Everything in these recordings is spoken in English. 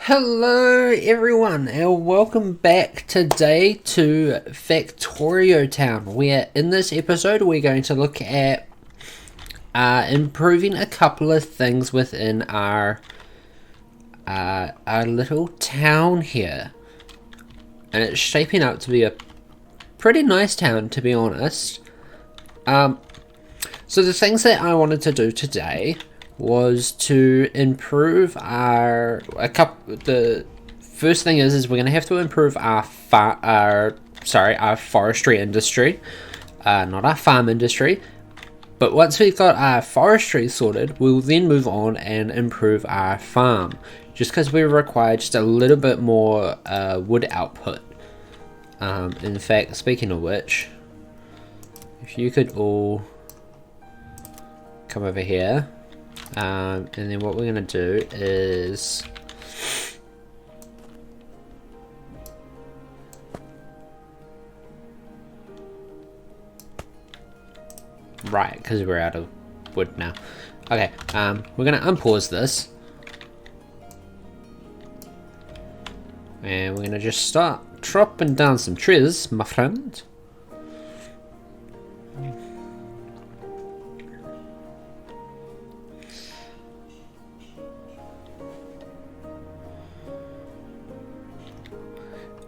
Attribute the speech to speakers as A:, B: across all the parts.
A: Hello everyone and welcome back today to Factorio Town, where in this episode we're going to look at improving a couple of things within our little town here. And it's shaping up to be a pretty nice town, to be honest. So the things that I wanted to do today was to improve the first thing is we're going to have to improve our forestry industry, not our farm industry. But once we've got our forestry sorted, we'll then move on and improve our farm, just because we require just a little bit more wood output. In fact, speaking of which, if you could all come over here. And then what we're going to do is right, because we're out of wood now. Okay, we're going to unpause this. And we're going to just start chopping down some trees, my friend.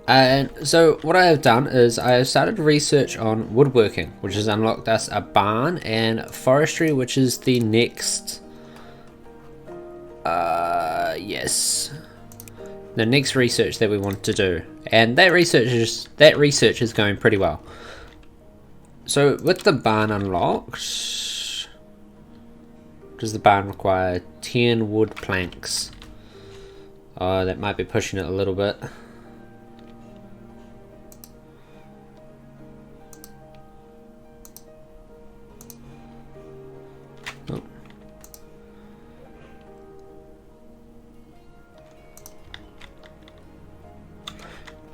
A: And so what I have done is I have started research on woodworking, which has unlocked us a barn, and forestry, which is the next the next research that we want to do, and that research is going pretty well. So with the barn unlocked, does the barn require 10 wood planks? Oh, that might be pushing it a little bit.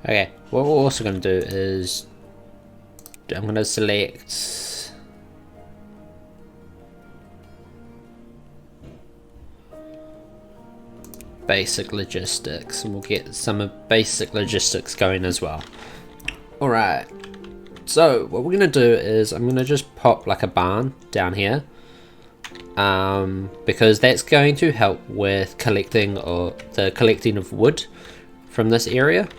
A: Okay, what we're also going to do is I'm going to select basic logistics, and we'll get some of basic logistics going as well. Alright, so what we're going to do is I'm going to just pop like a barn down here, because that's going to help with collecting of wood from this area.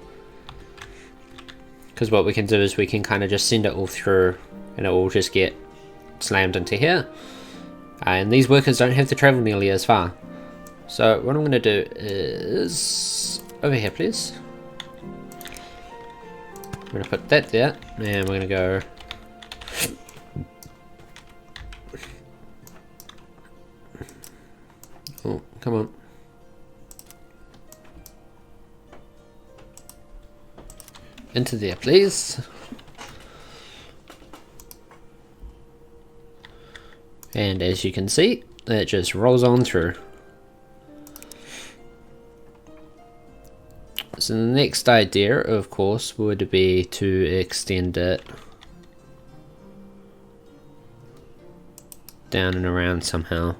A: Because what we can do is we can kind of just send it all through and it will just get slammed into here. And these workers don't have to travel nearly as far. So what I'm going to do is over here, please. I'm going to put that there, and we're going to go oh, come on. Into there, please. And as you can see, it just rolls on through. So the next idea, of course, would be to extend it down and around somehow.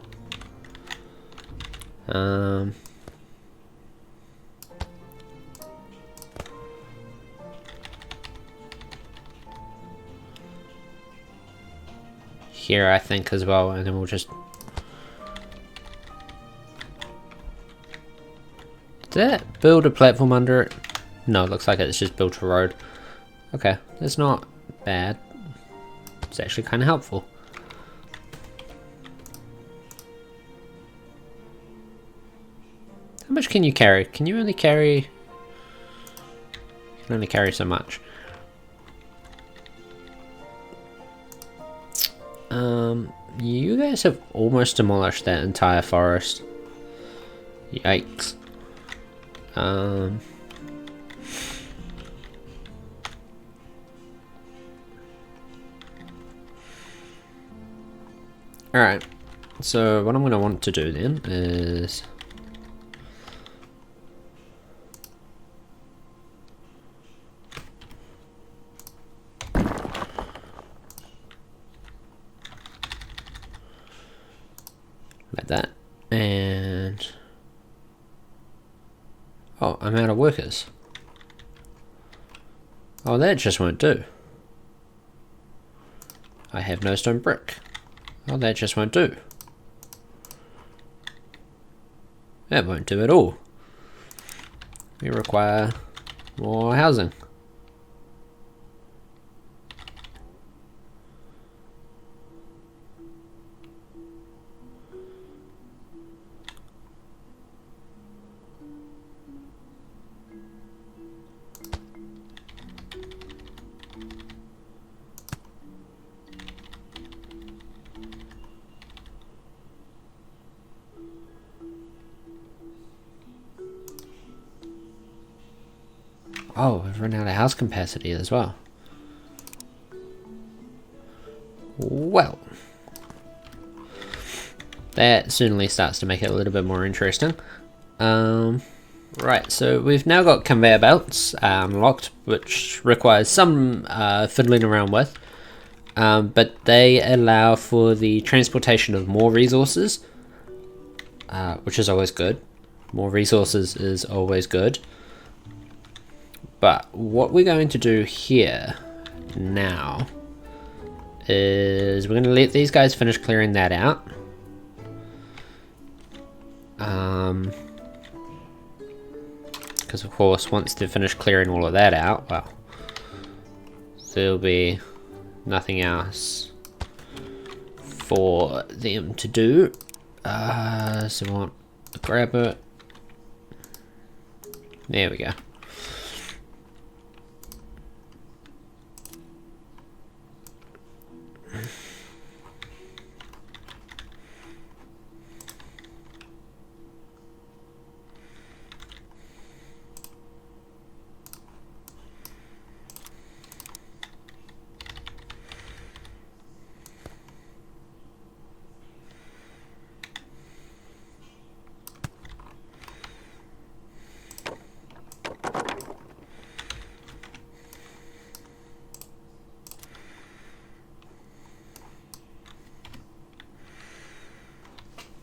A: Here, I think, as well, and then we'll just... Did that build a platform under it? No, it looks like it's just built a road. Okay, that's not bad. It's actually kind of helpful. How much can you carry? Can you only carry... You can only carry so much. You guys have almost demolished that entire forest. Yikes. Alright, so what I'm going to want to do then is... like that, and Oh, I'm out of workers. Oh, that just won't do. I have no stone brick. Oh, that just won't do. That won't do at all. We require more housing. Oh, we've run out of house capacity as well. Well, that certainly starts to make it a little bit more interesting. Right, so we've now got conveyor belts locked, which requires some fiddling around with, but they allow for the transportation of more resources, which is always good. More resources is always good. But what we're going to do here now is we're going to let these guys finish clearing that out. Because of course once they've finished clearing all of that out, well, there'll be nothing else for them to do. So we want to grab it. There we go.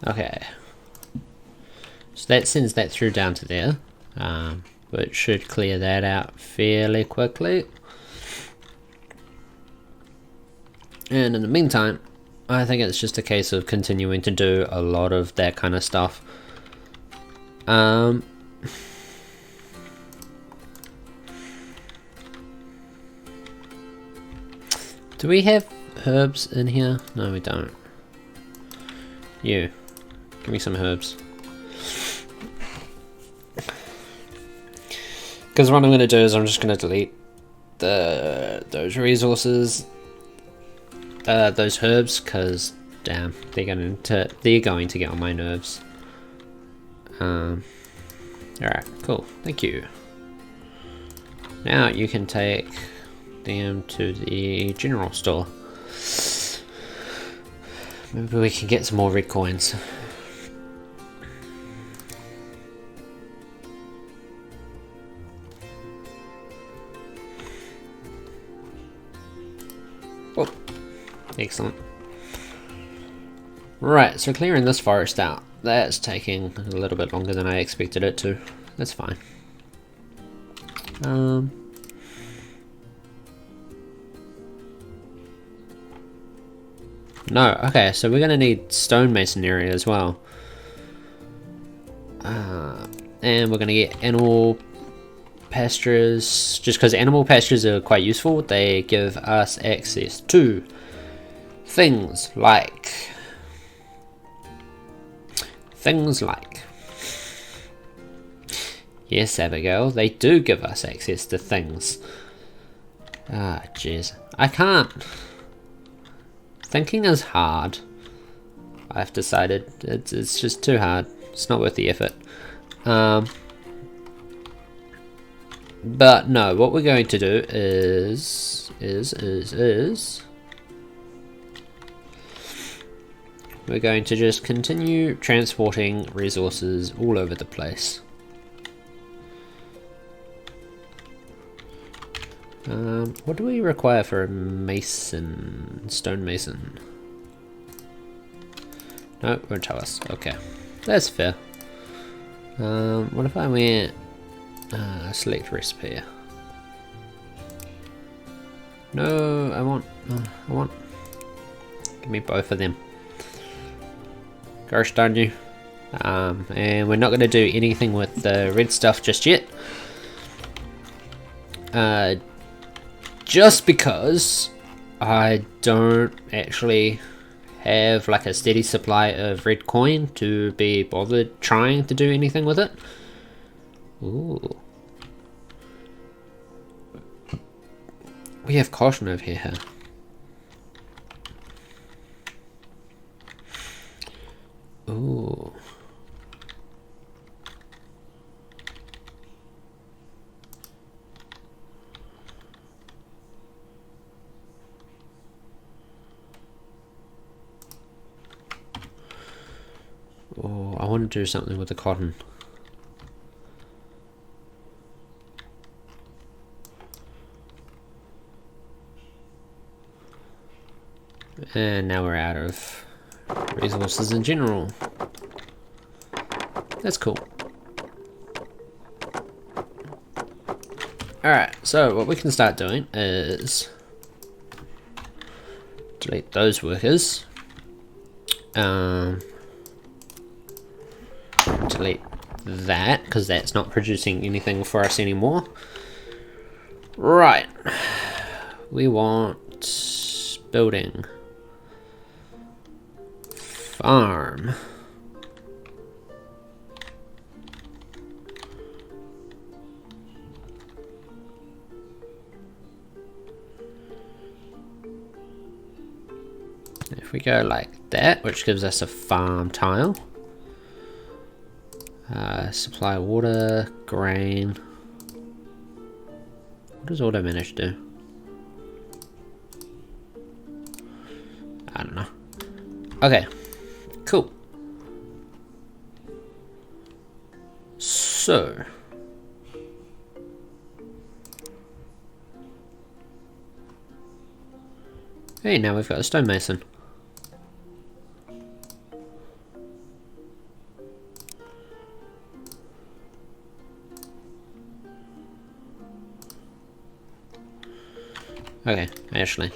A: Okay, so that sends that through down to there, but should clear that out fairly quickly. And in the meantime, I think it's just a case of continuing to do a lot of that kind of stuff. Do we have herbs in here? No, we don't. You. Give me some herbs. Because what I'm going to do is I'm just going to delete those resources, those herbs, because damn, they're going to get on my nerves. Alright, cool. Thank you. Now you can take them to the general store. Maybe we can get some more red coins. Oh, excellent. Right, so clearing this forest out. That's taking a little bit longer than I expected it to. That's fine. No, okay, so we're going to need stonemasonry as well. And we're going to get animal pastures, just because animal pastures are quite useful. They give us access to things like yes, Abigail, they do give us access to things. Ah, jeez, I can't. Thinking is hard. I've decided it's just too hard. It's not worth the effort. But no, what we're going to do is we're going to just continue transporting resources all over the place. What do we require for a mason, stonemason? No, won't tell us. Okay, that's fair. What if I went Select recipe. No, I want. Give me both of them. Gosh darn you. And we're not going to do anything with the red stuff just yet. Just because I don't actually have like a steady supply of red coin to be bothered trying to do anything with it. Ooh. We have caution over here. Ooh. Oh, I want to do something with the cotton. And now we're out of resources in general. That's cool. Alright, so what we can start doing is delete those workers. Delete that, because that's not producing anything for us anymore. Right. We want building. Farm. If we go like that, which gives us a farm tile. Supply water, grain. What does auto manage do? I don't know. Okay, cool. So, hey, now we've got a stonemason. Okay, actually,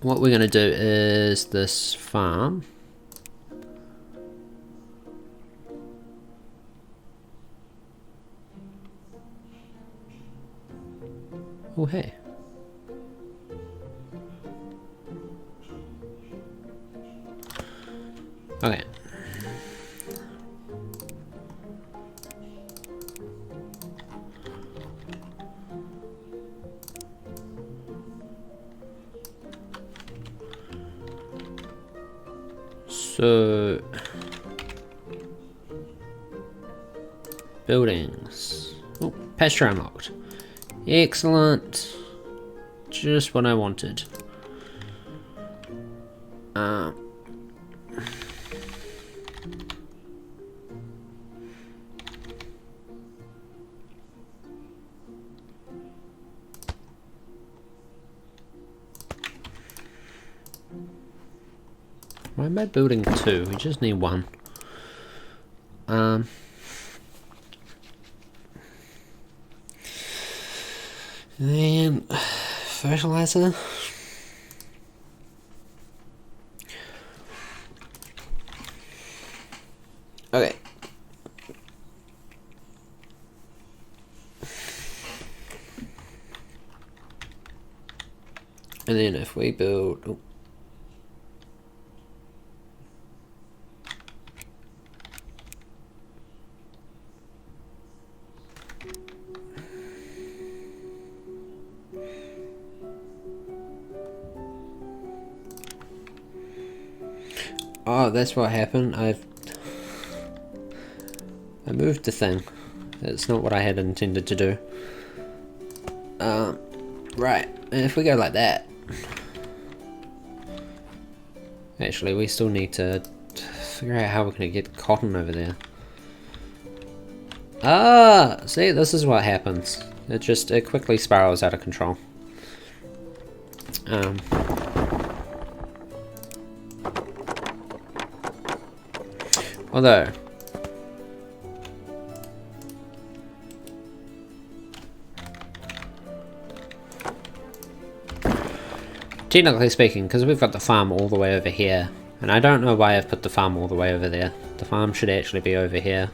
A: what we're gonna do is this farm. Oh, hey. Okay. So, buildings. Oh, pasture unlocked. Excellent. Just what I wanted. Why am I building two? We just need one. And fertilizer. Okay. And then if we build... Oh. Oh, that's what happened. I moved the thing. It's not what I had intended to do. Right. And if we go like that... Actually, we still need to figure out how we're going to get cotton over there. Ah! See, this is what happens. It quickly spirals out of control. Although, technically speaking, because we've got the farm all the way over here, and I don't know why I've put the farm all the way over there. The farm should actually be over here.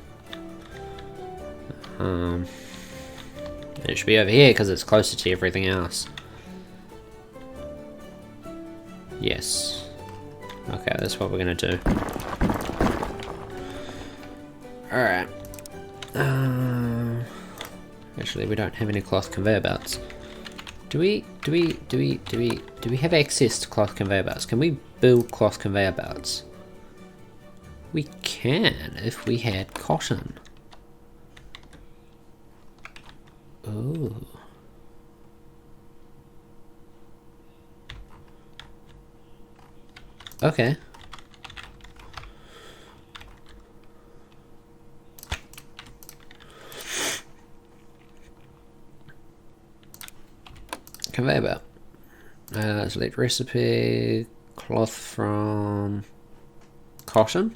A: It should be over here because it's closer to everything else. Yes. Okay, that's what we're gonna do. Alright. Actually, we don't have any cloth conveyor belts. Do we have access to cloth conveyor belts? Can we build cloth conveyor belts? We can if we had cotton. Ooh. Okay. Conveyor belt. Select recipe. Cloth from cotton.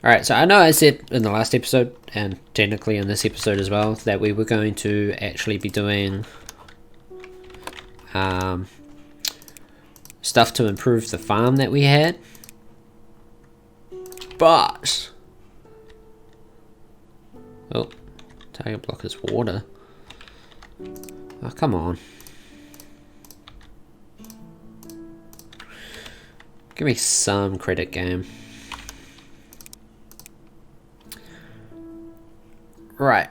A: Alright, so I know I said in the last episode, and technically in this episode as well, that we were going to actually be doing stuff to improve the farm that we had. But... oh, target block is water. Oh, come on. Give me some credit, game. Right,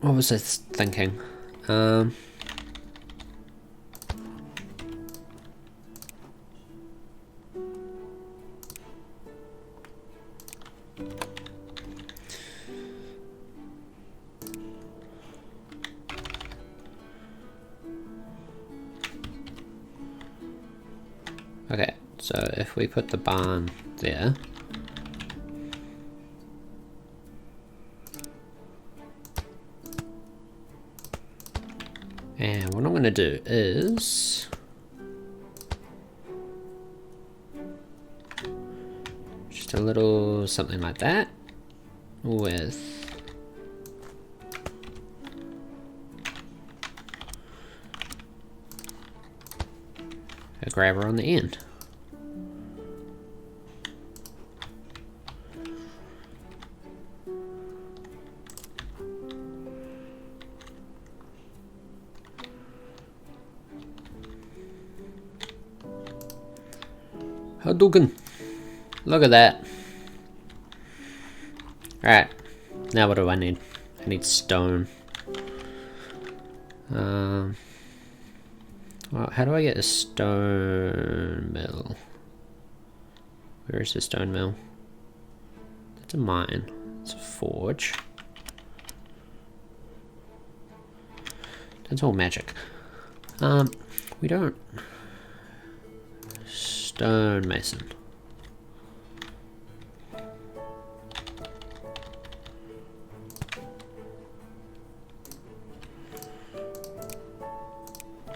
A: what was I thinking? Okay, so if we put the barn there. And what I'm going to do is just a little something like that with a grabber on the end. Hadouken! Look at that. Alright, now what do I need? I need stone. Well, how do I get a stone mill? Where is the stone mill? It's a mine. It's a forge. That's all magic. We don't... Stone mason.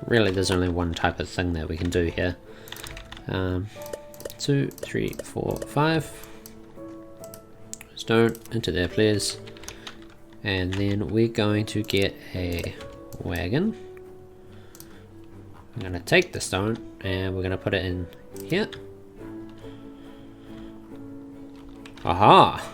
A: Really, there's only one type of thing that we can do here. 2, 3, 4, 5. Stone into there, please. And then we're going to get a wagon. I'm going to take the stone and we're going to put it in here. Aha!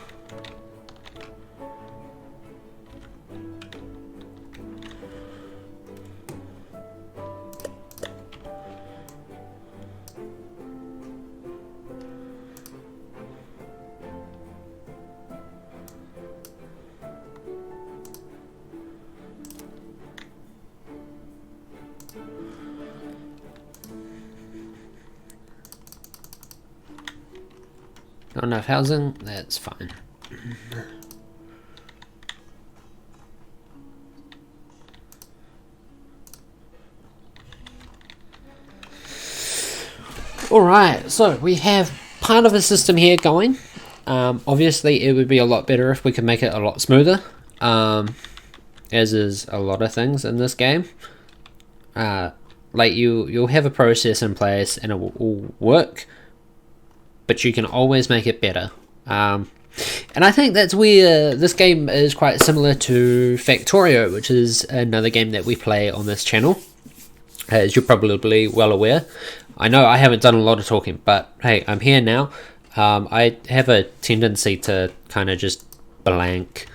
A: Not enough housing? That's fine. Alright, so we have part of the system here going. Obviously it would be a lot better if we could make it a lot smoother. As is a lot of things in this game. Like you'll have a process in place and it will all work. But you can always make it better. And I think that's where this game is quite similar to Factorio, which is another game that we play on this channel. as you're probably well aware. I know I haven't done a lot of talking, but hey, I'm here now. I have a tendency to kind of just blank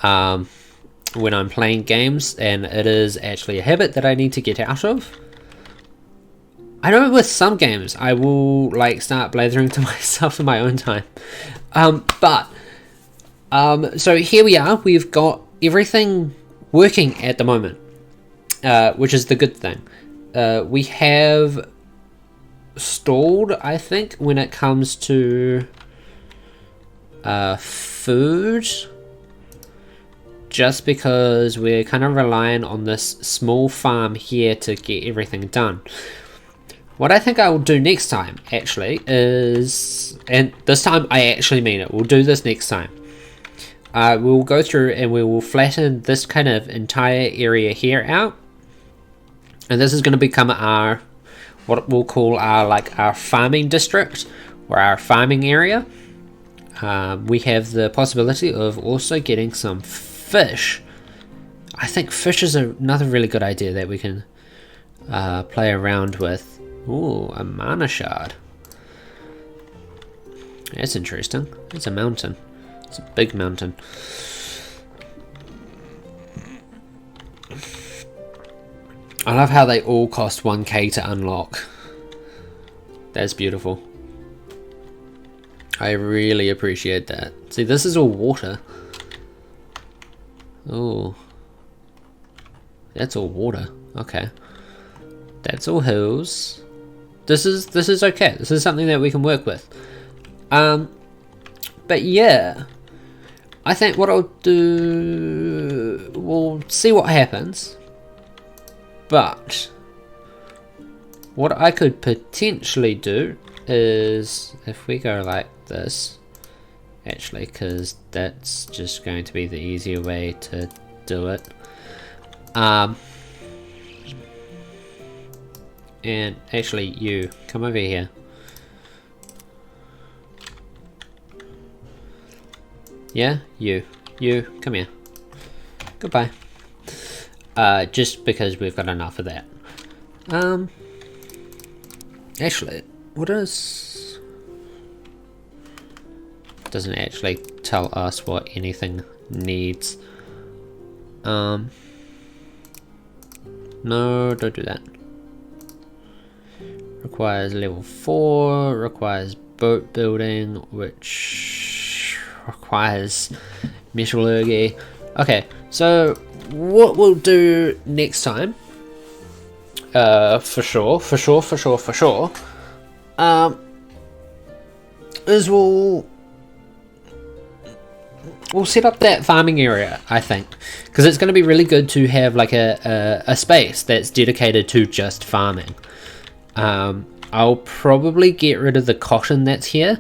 A: when I'm playing games, and it is actually a habit that I need to get out of. I know with some games I will like start blathering to myself in my own time, so here we are. We've got everything working at the moment, which is the good thing. We have stalled, I think, when it comes to food, just because we're kind of relying on this small farm here to get everything done. What I think I will do next time, actually, is, and this time I actually mean it, we'll do this next time. We'll go through and we will flatten this kind of entire area here out. And this is going to become our, what we'll call our farming district, or our farming area. We have the possibility of also getting some fish. I think fish is another really good idea that we can play around with. Ooh, a mana shard. That's interesting. It's a mountain. It's a big mountain. I love how they all cost 1k to unlock. That's beautiful. I really appreciate that. See, this is all water. Oh, that's all water. Okay, that's all hills. This is okay. This is something that we can work with. But yeah, I think what I'll do, we'll see what happens. But what I could potentially do is, if we go like this, actually, because that's just going to be the easier way to do it. And actually, you come over here. Yeah, you come here. Goodbye. Just because we've got enough of that. Actually, what is... Doesn't actually tell us what anything needs. No, don't do that. Requires level 4, requires boat building, which requires metallurgy. Okay, so what we'll do next time, for sure, is we'll set up that farming area, I think, because it's going to be really good to have like a space that's dedicated to just farming. I'll probably get rid of the cotton that's here,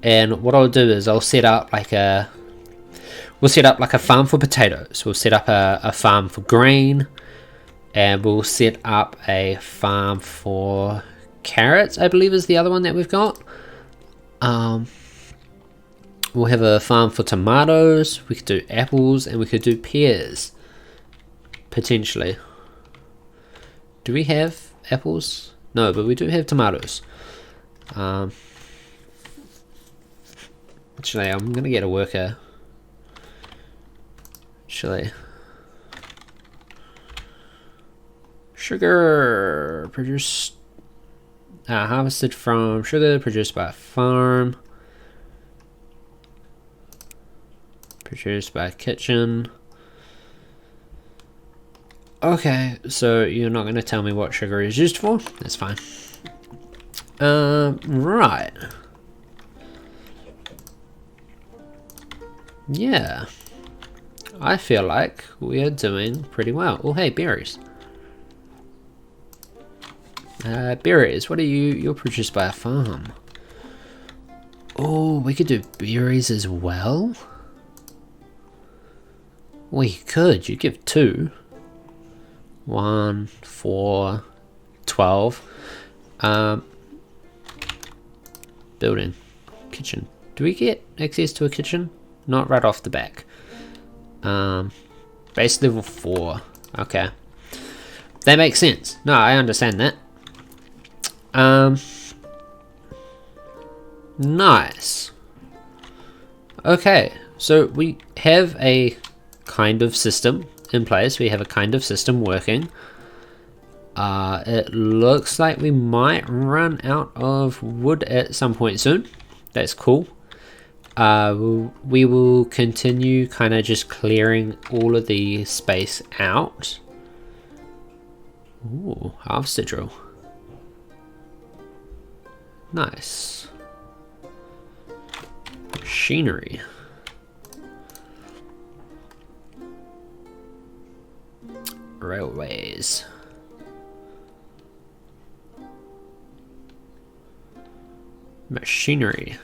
A: and what I'll do is I'll set up like a farm for potatoes. We'll set up a farm for grain, and we'll set up a farm for carrots, I believe is the other one that we've got. We'll have a farm for tomatoes, we could do apples, and we could do pears, potentially. Do we have apples? No, but we do have tomatoes. Actually, I'm going to get a worker. Actually. Sugar produced, harvested from sugar produced by a farm. Produced by a kitchen. Okay, so you're not going to tell me what sugar is used for? That's fine. Right. Yeah. I feel like we are doing pretty well. Oh, hey, berries. Berries, what are you? You're produced by a farm. Oh, we could do berries as well? We could. You give 2. 1, 4, 12. Building. Kitchen. Do we get access to a kitchen? Not right off the back. Base level 4. Okay. that makes sense. No, I understand that. Nice. Okay, so we have a kind of system in place. We have a kind of system working. It looks like we might run out of wood at some point soon. That's cool. We will continue kind of just clearing all of the space out. Ooh, harvester drill. Nice. Machinery. Railways. Machinery.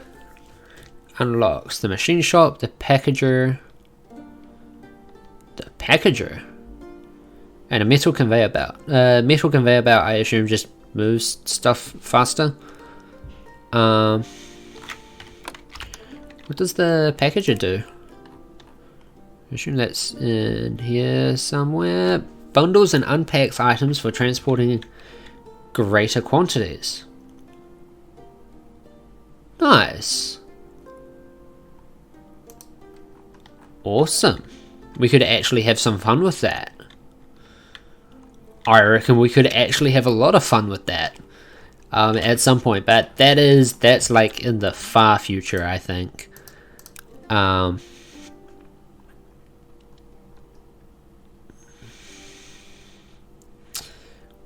A: Unlocks the machine shop, the packager, and a metal conveyor belt. Metal conveyor belt, I assume, just moves stuff faster. What does the packager do? I assume that's in here somewhere. Bundles and unpacks items for transporting greater quantities. Nice. Awesome. We could actually have some fun with that. I reckon we could actually have a lot of fun with that at some point, but that's like in the far future, I think.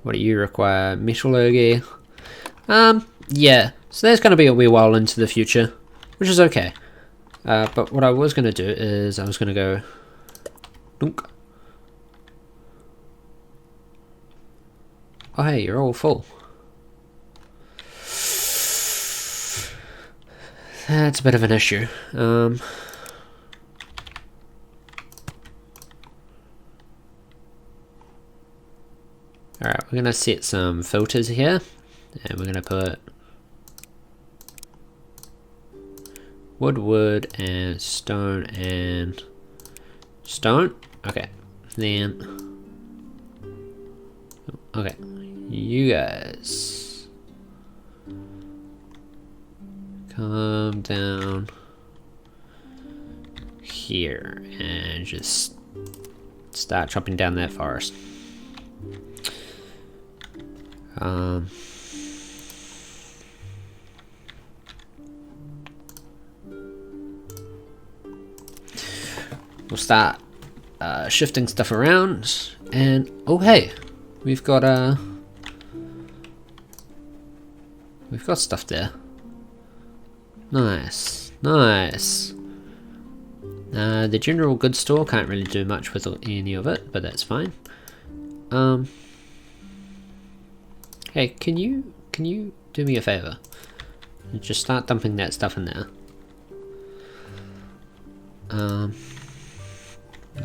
A: What do you require? Metallurgy. Yeah, so that's going to be a wee while into the future, which is okay. But what I was going to do is I was going to go dunk. Oh hey, you're all full. That's a bit of an issue. Alright, we're going to set some filters here, and we're going to put wood, and stone, and stone. Okay, then, okay, you guys come down here and just start chopping down that forest. We'll start shifting stuff around, and oh hey, we've got stuff there. Nice, nice. The general goods store can't really do much with any of it, but that's fine. Hey, can you do me a favor? Just start dumping that stuff in there.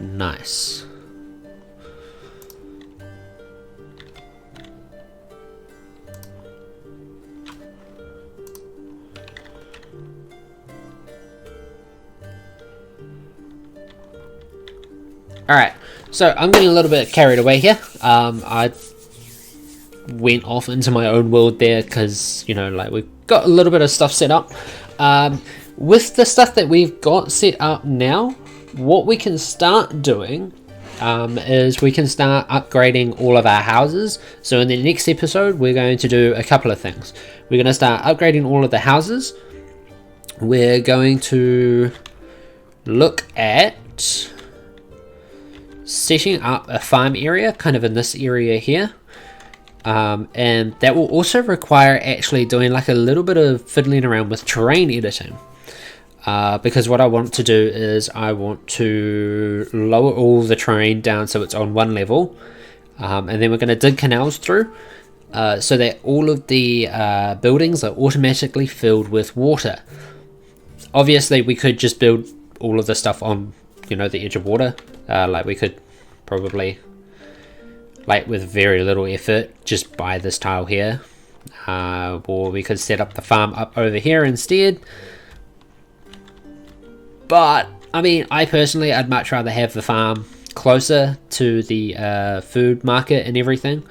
A: Nice. Alright, so I'm getting a little bit carried away here. I went off into my own world there because, you know, like we've got a little bit of stuff set up. With the stuff that we've got set up now, what we can start doing is we can start upgrading all of our houses. So in the next episode, we're going to do a couple of things. We're going to start upgrading all of the houses. We're going to look at setting up a farm area, kind of in this area here. And that will also require actually doing like a little bit of fiddling around with terrain editing. Because what I want to do is I want to lower all the terrain down so it's on one level. And then we're going to dig canals through so that all of the buildings are automatically filled with water. Obviously, we could just build all of the stuff on, you know, the edge of water. Like we could probably, like with very little effort, just buy this tile here. Or we could set up the farm up over here instead. But, I mean, I personally, I'd much rather have the farm closer to the food market and everything.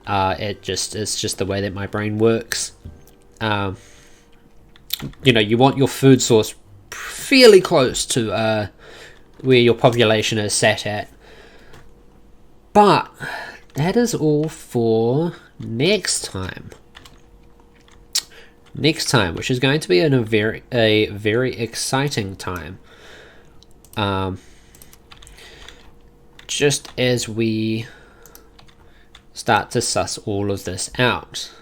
A: It's just the way that my brain works. You know, you want your food source fairly close to where your population is sat at. But that is all for next time. Next time, which is going to be a very exciting time. Just as we start to suss all of this out.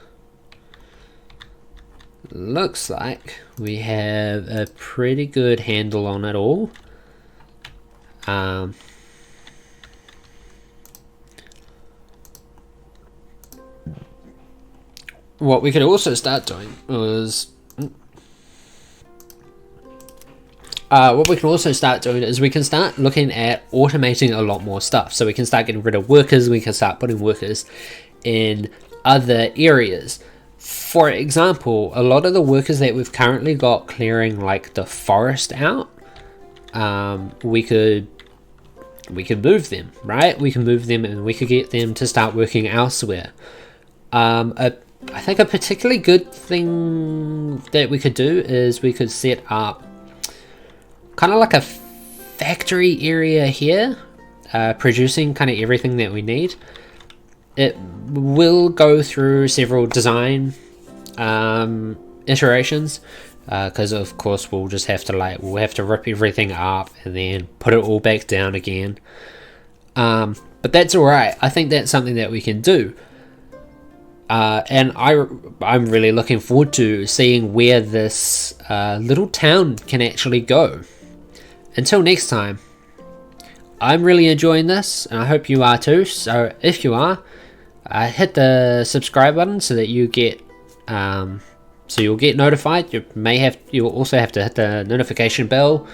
A: Looks like we have a pretty good handle on it all. What we could also start doing is we can start looking at automating a lot more stuff. So we can start getting rid of workers, we can start putting workers in other areas. For example, a lot of the workers that we've currently got clearing like the forest out, we could move them, right? We can move them and we could get them to start working elsewhere. I think a particularly good thing that we could do is we could set up kind of like a factory area here, producing kind of everything that we need. It will go through several design iterations, because of course we'll have to rip everything up and then put it all back down again. But that's alright. I think that's something that we can do. And I'm really looking forward to seeing where this little town can actually go. Until next time, I'm really enjoying this, and I hope you are too. So if you are, hit the subscribe button so that you get you'll get notified. You'll also have to hit the notification bell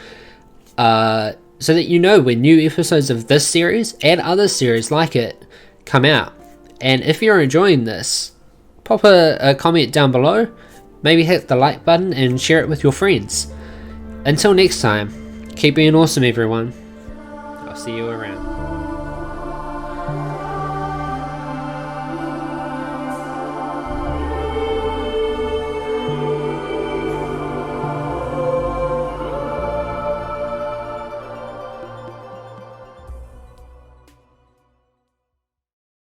A: so that you know when new episodes of this series and other series like it come out. And if you're enjoying this, pop a comment down below, maybe hit the like button and share it with your friends. Until next time, keep being awesome everyone. I'll see you around.